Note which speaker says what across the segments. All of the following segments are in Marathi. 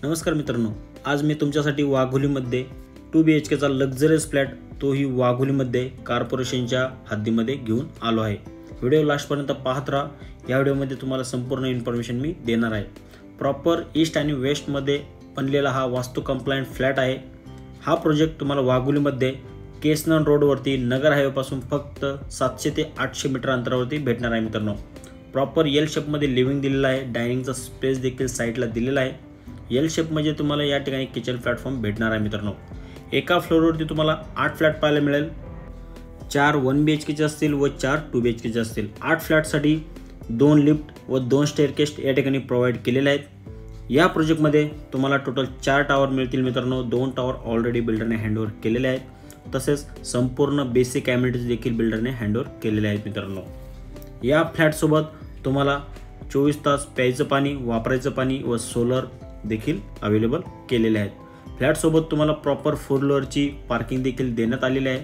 Speaker 1: नमस्कार मित्रांनो, आज मी तुमच्यासाठी वाघोलीमध्ये 2 BHKचा लक्झरियस फ्लॅट तोही वाघोलीमध्ये कॉर्पोरेशनच्या हद्दीमध्ये घेऊन आलो आहे। व्हिडिओ लास्टपर्यंत पाहत राहा। या व्हिडिओमध्ये तुम्हाला संपूर्ण इन्फॉर्मेशन मी देणार आहे। प्रॉपर ईस्ट आणि वेस्टमध्ये बनलेला हा वास्तू कंप्लायंट फ्लॅट आहे। हा प्रोजेक्ट तुम्हाला वाघोलीमध्ये केसनन रोडवरती नगर हायवेपासून फक्त 700 ते 800 मीटर अंतरावरती भेटणार आहे मित्रांनो। प्रॉपर एल शेपमध्ये लिव्हिंग दिलेला आहे। डायनिंगचा स्पेस देखील साईडला दिलेला आहे। एल शेप म्हणजे तुम्हाला या ठिकाणी किचन प्लॅटफॉर्म भेटणार आहे मित्रांनो। एका फ्लोअरवरती तुम्हाला 8 फ्लॅट पाहायला मिळेल। 4 1 BHKचे असतील व 4 2 BHKचे असतील। 8 फ्लॅटसाठी 2 लिफ्ट व 2 स्टेअरकेस या ठिकाणी प्रोव्हाइड केलेले आहेत। या प्रोजेक्टमध्ये तुम्हाला टोटल 4 टावर मिळतील मित्रांनो। 2 टावर ऑलरेडी बिल्डरने हँडओव्हर केलेले आहेत, तसेच संपूर्ण बेसिक ॲम्युनिटीज देखील बिल्डरने हँडओव्हर केलेले आहेत मित्रांनो। या फ्लॅटसोबत तुम्हाला 24 तास प्यायचं पाणी, वापरायचं पाणी व सोलर देखील अवेलेबल केलेले आहेत। फ्लॅट सोबत तुम्हाला प्रॉपर 4 व्हीलरची पार्किंग देखील देण्यात आलेली आहे।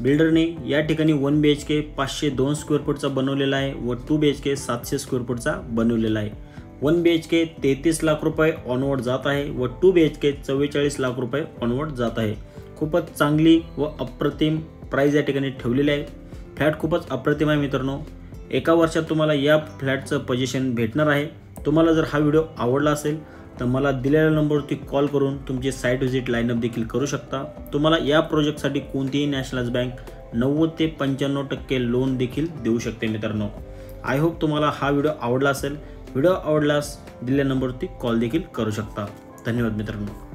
Speaker 1: बिल्डरने या ठिकाणी 1 BHK 502 स्क्वेअर फूटचा बनवलेला आहे व 2 BHK 700 स्क्वेअर फूटचा बनवलेला आहे। 1 BHK 33 लाख रुपये ऑनवर्ड जात आहे व 2 BHK 44 लाख रुपये ऑनवर्ड जात आहे। खूपच चांगली व अप्रतिम प्राइस या ठिकाणी ठेवलेली आहे। फ्लॅट खूपच अप्रतिम आहे मित्रांनो। एका वर्षात तुम्हाला या फ्लॅटचं पोझिशन भेटणार आहे। तुम्हाला जर हा व्हिडिओ आवडला असेल तर मला दिलेल्या नंबरवरती कॉल करून तुमची साईट व्हिजिट लाईनअप देखील करू शकता। तुम्हाला या प्रोजेक्टसाठी कोणतीही नॅशनलाइज बँक 90 ते 95% लोन देखील देऊ शकते मित्रांनो। आय होप तुम्हाला हा व्हिडिओ आवडला असेल। व्हिडिओ आवडल्यास दिलेल्या नंबरवरती कॉल देखील करू शकता। धन्यवाद मित्रांनो।